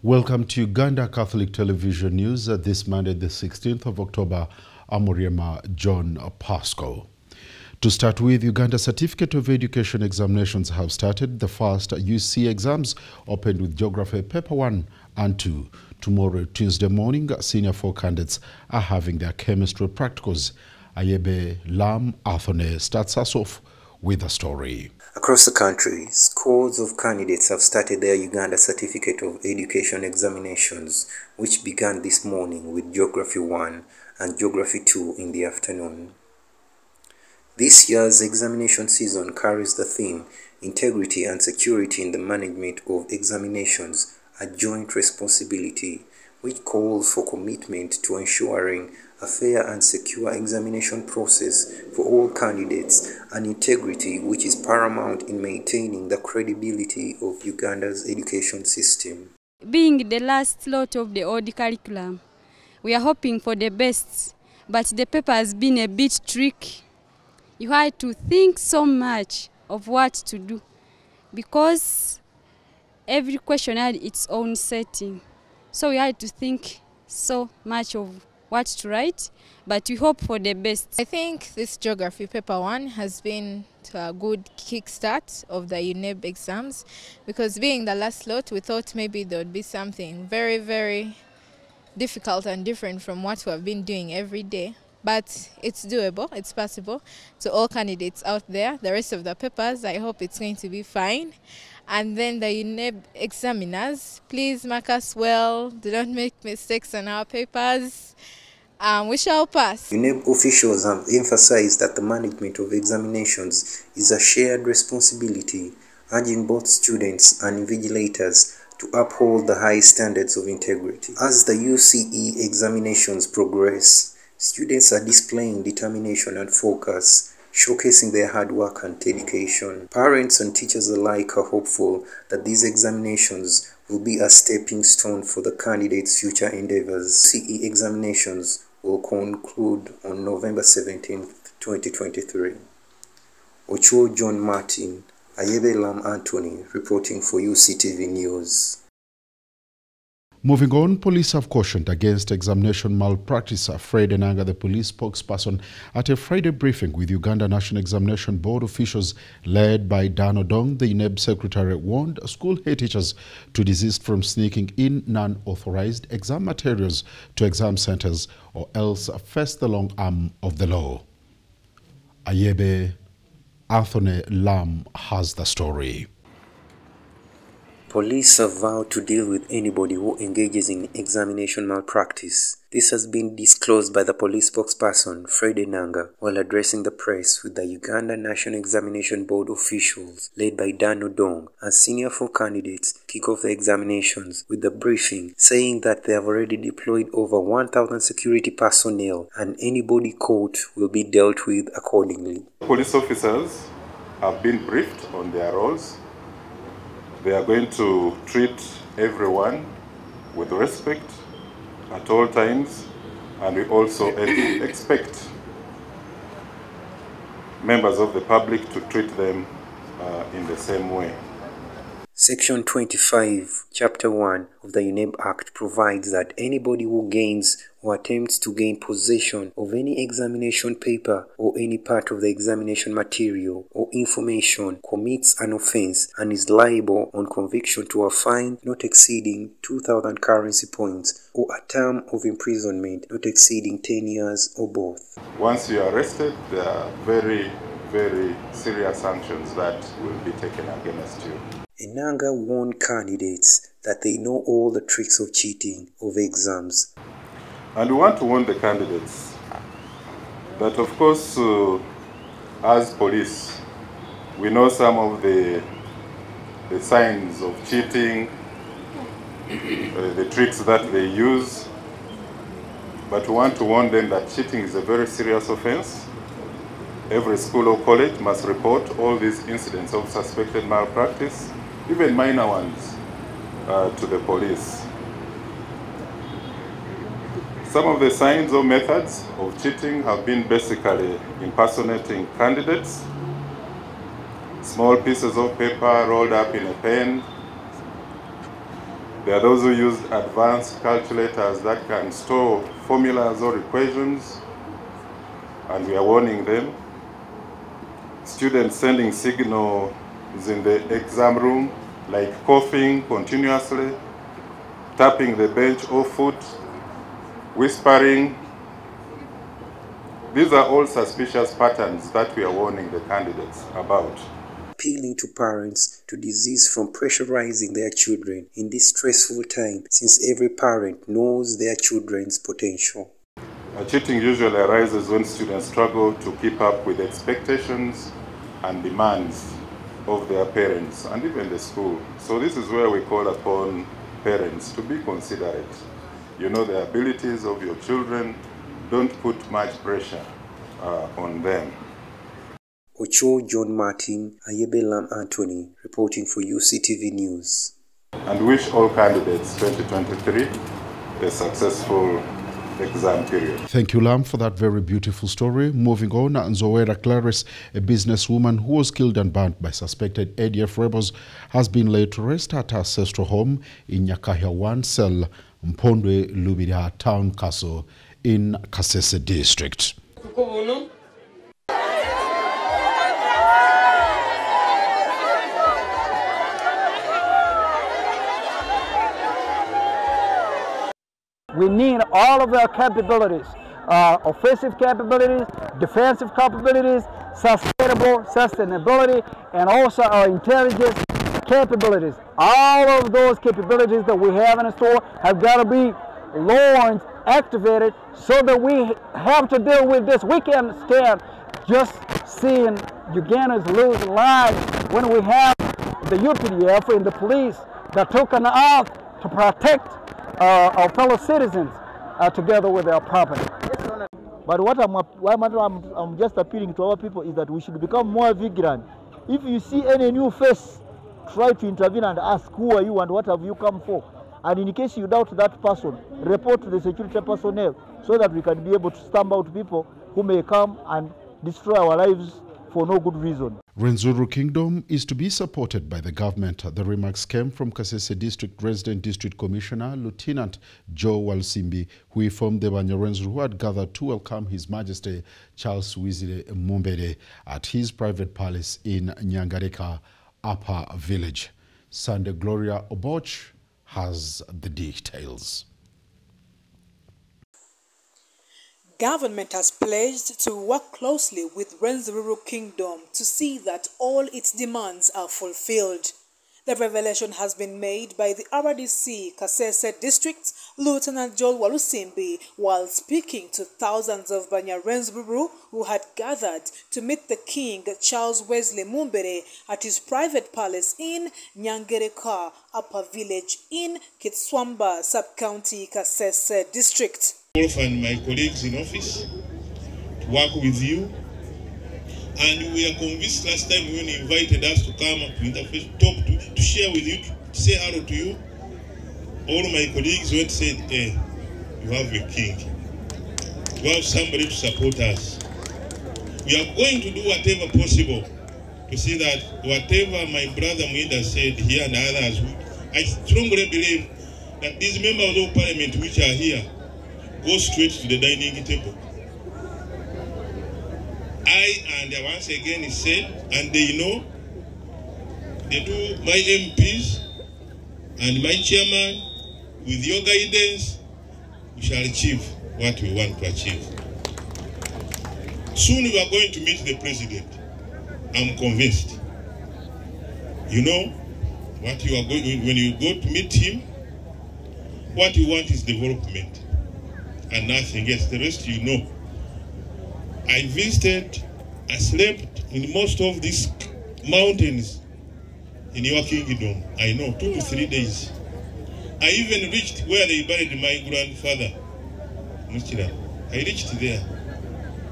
Welcome to Uganda Catholic Television News this Monday, the 16th of October. I'm Muriema John Pasco. To start with, Uganda Certificate of Education examinations have started. The first UC exams opened with Geography Paper 1 and 2. Tomorrow, Tuesday morning, Senior 4 candidates are having their chemistry practicals. Ayebe Lam Athone starts us off with a story. Across the country, scores of candidates have started their Uganda Certificate of Education examinations, which began this morning with Geography 1 and Geography 2 in the afternoon. This year's examination season carries the theme, Integrity and Security in the Management of Examinations, a Joint Responsibility, which calls for commitment to ensuring a fair and secure examination process for all candidates and integrity which is paramount in maintaining the credibility of Uganda's education system. Being the last lot of the old curriculum, we are hoping for the best, but the paper has been a bit tricky. You had to think so much of what to do because every question had its own setting. So we had to think so much of what to write, but we hope for the best. I think this Geography Paper 1 has been a good kickstart of the UNEB exams because being the last lot, we thought maybe there would be something very, very difficult and different from what we have been doing every day. But it's doable, it's possible. To all candidates out there, the rest of the papers, I hope it's going to be fine. And then the UNEB examiners, please mark us well, do not make mistakes on our papers. We shall pass. UNEB officials have emphasized that the management of examinations is a shared responsibility, urging both students and invigilators to uphold the high standards of integrity. As the UCE examinations progress, students are displaying determination and focus, showcasing their hard work and dedication. Parents and teachers alike are hopeful that these examinations will be a stepping stone for the candidates' future endeavors. CE examinations will conclude on November 17, 2023. Ocho John Martin, Ayebe Lam Anthony, reporting for Uctv News. Moving on, police have cautioned against examination malpractice. Friday Nanga, the police spokesperson, at a Friday briefing with Uganda National Examination Board officials led by Dan Odong, the UNEB secretary, warned school head teachers to desist from sneaking in non-authorized exam materials to exam centers or else face the long arm of the law. Ayebe Anthony Lam has the story. Police have vowed to deal with anybody who engages in examination malpractice. This has been disclosed by the police spokesperson, Friday Nanga, while addressing the press with the Uganda National Examination Board officials led by Dan Odong as Senior 4 candidates kick off the examinations with the briefing, saying that they have already deployed over 1,000 security personnel and anybody caught will be dealt with accordingly. Police officers have been briefed on their roles. They are going to treat everyone with respect at all times, and we also expect members of the public to treat them in the same way. Section 25, Chapter 1 of the UNEB Act provides that anybody who gains or attempts to gain possession of any examination paper or any part of the examination material or information commits an offense and is liable on conviction to a fine not exceeding 2,000 currency points or a term of imprisonment not exceeding 10 years or both. Once you are arrested, there are very, very serious sanctions that will be taken against you. Enanga warned candidates that they know all the tricks of cheating of exams. And we want to warn the candidates that, of course, as police, we know some of the signs of cheating, the tricks that they use, but we want to warn them that cheating is a very serious offense. Every school or college must report all these incidents of suspected malpractice, even minor ones, to the police. Some of the signs or methods of cheating have been basically impersonating candidates, small pieces of paper rolled up in a pen, There are those who use advanced calculators that can store formulas or equations, and we are warning them. Students sending signals in the exam room, like coughing continuously, tapping the bench or foot, whispering. These are all suspicious patterns that we are warning the candidates about. Appealing to parents to desist from pressurizing their children in this stressful time, since every parent knows their children's potential. Cheating usually arises when students struggle to keep up with expectations and demands of their parents and even the school. So this is where we call upon parents to be considerate. You know the abilities of your children. Don't put much pressure on them. Ocho John Martin, Ayebelam Anthony, reporting for Uctv News. And wish all candidates 2023 a successful exam period. Thank you, Lam, for that very beautiful story. Moving on, Nzowera Clarice, a businesswoman who was killed and burnt by suspected ADF rebels, has been laid to rest at her ancestral home in Nyakahia 1 Cell, Mpondwe Lubira Town Castle in Kasese District. We need all of our capabilities, offensive capabilities, defensive capabilities, sustainability, and also our intelligence capabilities. All of those capabilities that we have in store have got to be launched, activated, so that we have to deal with this. We can't stand just seeing Ugandans lose lives when we have the UPDF and the police that took an oath to protect our fellow citizens together with our property. But what I'm just appealing to our people is that we should become more vigilant. If you see any new face, try to intervene and ask who are you and what have you come for. And in case you doubt that person, report to the security personnel so that we can be able to stamp out people who may come and destroy our lives for no good reason. Rwenzuru Kingdom is to be supported by the government. The remarks came from Kasese District Resident District Commissioner Lieutenant Joe Walsimbi, who informed the Banyarwenzuru who had gathered to welcome His Majesty Charles Wizire Mumbere at his private palace in Nyangareka Upper Village. Sunday Gloria Oboch has the details. Government has pledged to work closely with Rwenzuru Kingdom to see that all its demands are fulfilled. The revelation has been made by the RDC Kasese District Lieutenant Joel Walusimbi while speaking to thousands of Banyarwenzuru who had gathered to meet the King Charles Wesley Mumbere at his private palace in Nyangereka Upper Village in Kitswamba Sub-County Kasese District. And my colleagues in office to work with you, and we are convinced last time when you invited us to come up in the face, talk to share with you, to say hello to you. All my colleagues went and said, hey, you have a king, you have somebody to support us. We are going to do whatever possible to see that whatever my brother Mwinda said here and others, I strongly believe that these members of parliament which are here go straight to the dining table. Once again he said, and they know, they do my MPs and my chairman, with your guidance, we shall achieve what we want to achieve. Soon we are going to meet the president. I'm convinced. You know, what you are going, when you go to meet him, what you want is development and nothing else. The rest you know. I visited, I slept in most of these mountains in your kingdom. I know, 2 to 3 days. I even reached where they buried my grandfather, Muchira. I reached there.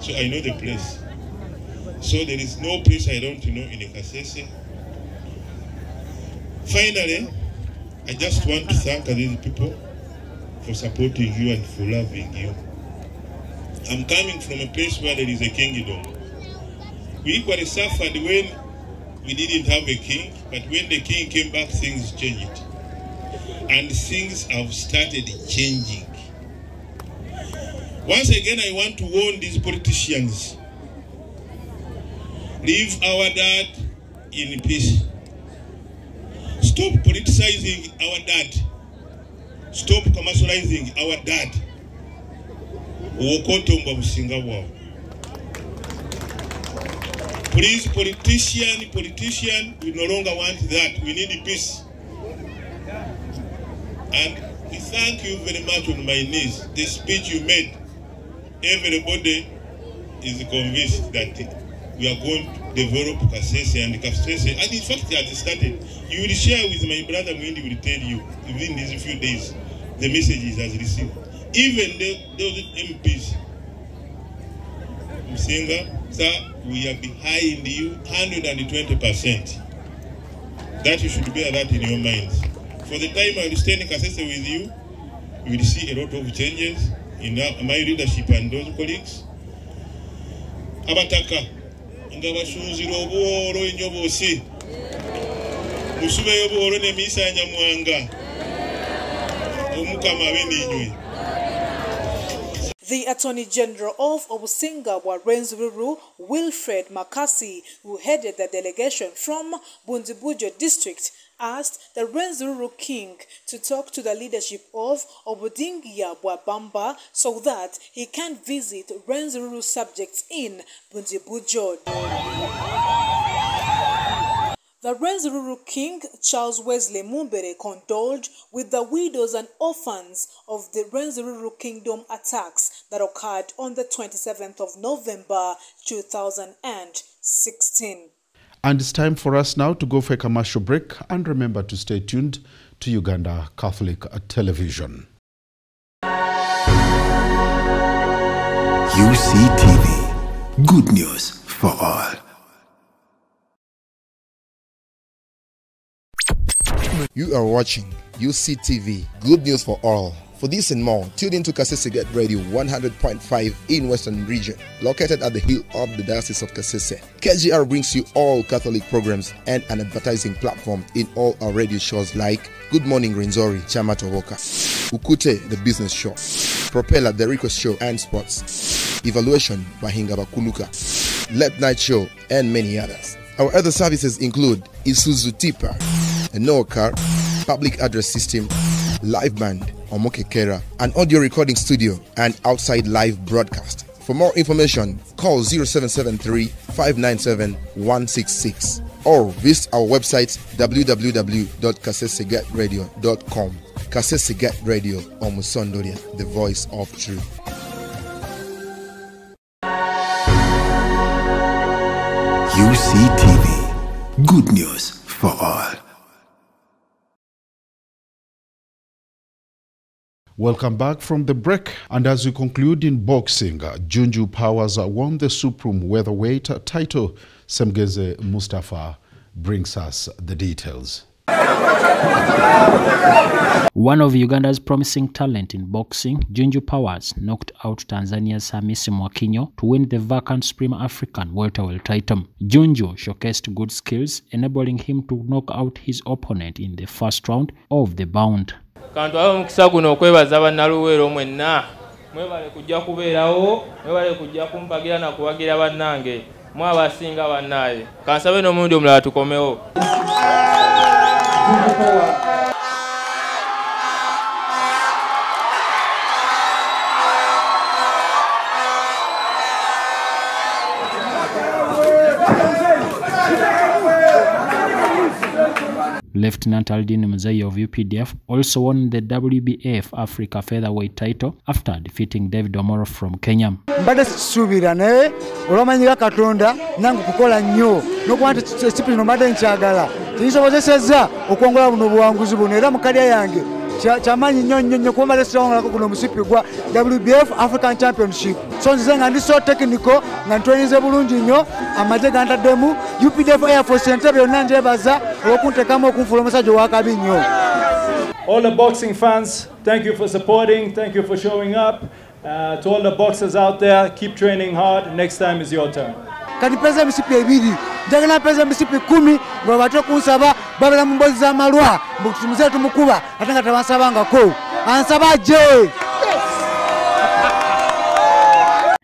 So I know the place. So there is no place I don't know in Kasese. Finally, I just want to thank these people for supporting you and for loving you. I'm coming from a place where there is a kingdom. We equally suffered when we didn't have a king, but when the king came back, things changed. and things have started changing. Once again, I want to warn these politicians. Leave our dad in peace. Stop politicizing our dad. Stop commercializing our dad. Please, politician, we no longer want that. We need peace. And we thank you very much on my knees. The speech you made, everybody is convinced that we are going to develop Kasese and Kasese. And in fact, it has started. You will share with my brother Mwindi, will tell you within these few days the messages has received. Even those MPs, Msinga, sir, we are behind you 120%. That you should bear that in your minds. For the time I will stay in Kasese with you, you will see a lot of changes in my leadership and those colleagues. Abataka, ngabashunzira obuoro enyobosi. Musube obuoro ne misa nyamwanga. Omukama beninywe. The Attorney General of Obusinga Rwenzururu, Wilfred Makasi, who headed the delegation from Bundibujo district, asked the Rwenzururu king to talk to the leadership of Obudingia Bwabamba so that he can visit Rwenzururu subjects in Bundibujo. The Rwenzururu king, Charles Wesley Mumbere, condoled with the widows and orphans of the Rwenzururu kingdom attacks that occurred on the 27th of November 2016. And it's time for us now to go for a commercial break, and remember to stay tuned to Uganda Catholic Television. Uctv, good news for all. You are watching Uctv, good news for all. For this and more, tune in to Kasese Get Radio 100.5 in Western Region, located at the hill of the Diocese of Kasese. KGR brings you all Catholic programs and an advertising platform in all our radio shows like Good Morning Renzori, Chama Towoka, Ukute, the business show, Propeller, the request show and sports, Evaluation by Hingaba Kuluka, Late Night Show, and many others. Our other services include Isuzu Tipa, a Noah car, public address system, live band, Omokekera, an audio recording studio, and outside live broadcast. For more information, call 0773-597-166 or visit our website www.kasesegetradio.com. Kasese Get Radio, Omusondoria, the voice of truth. Uctv, good news for all. Welcome back from the break. And as we conclude in boxing, Junju Powers won the Supreme Weatherweight title. Semgeze Mustafa brings us the details. One of Uganda's promising talent in boxing, Junju Powers knocked out Tanzania's Hamisi Mwakinyo to win the vacant Supreme African welterweight title. Junju showcased good skills, enabling him to knock out his opponent in the first round of the bout. Kantu awo mukisa guno okwebaza bannaluweero mwenna mwebale kujja kubeerawo mwebale kujja kumpagira na kuwagira bannange mwabasinga bannaye kansabe n'omundi omulala tukomewo. Lieutenant Aldin Mzee of UPDF also won the WBF Africa featherweight title after defeating David Omoro from Kenya. Mbade subira naye olomanyira Katonda nangu kukola nnyo nokwanta discipline mbade nkyagala tinsobozesezza okwongola buno buwanguzi buno era mukalya yange kyamanyi nnyo kuba mbade sitawongolako guno musipi gwa WBF African Championship so nzize nga ndi so technical nga ntwenize bulungi nnyo amagye gantaddemu UPDF Air Force Entebbe yonna njebaza olw'okuntekamu okunfuula omusajja ow'akabi nnyo. All the boxing fans, thank you for supporting, thank you for showing up. To all the boxers out there, keep training hard. Next time is your turn. kati mpeza emisipi 2 njagala mpeza emisipi 10 nga bate kunsaba babera mu mbozi z'amalwa mbu tumuze tumukuba ate nga tebansabangako ansaba je.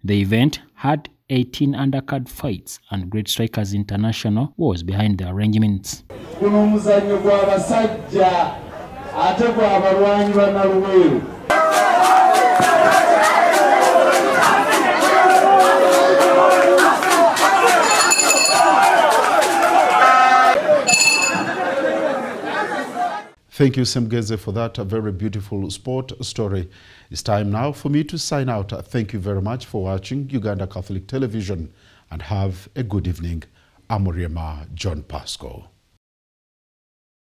The event had 18 undercard fights and Great Strikers International was behind the arrangements. Kuno muzanyo gwa basajja ate gwa abalwanyi bannaluweero. Thank you, Semgeze, for that very beautiful sport story. It's time now for me to sign out. Thank you very much for watching Uganda Catholic Television and have a good evening. I'm Oriema John Pasco.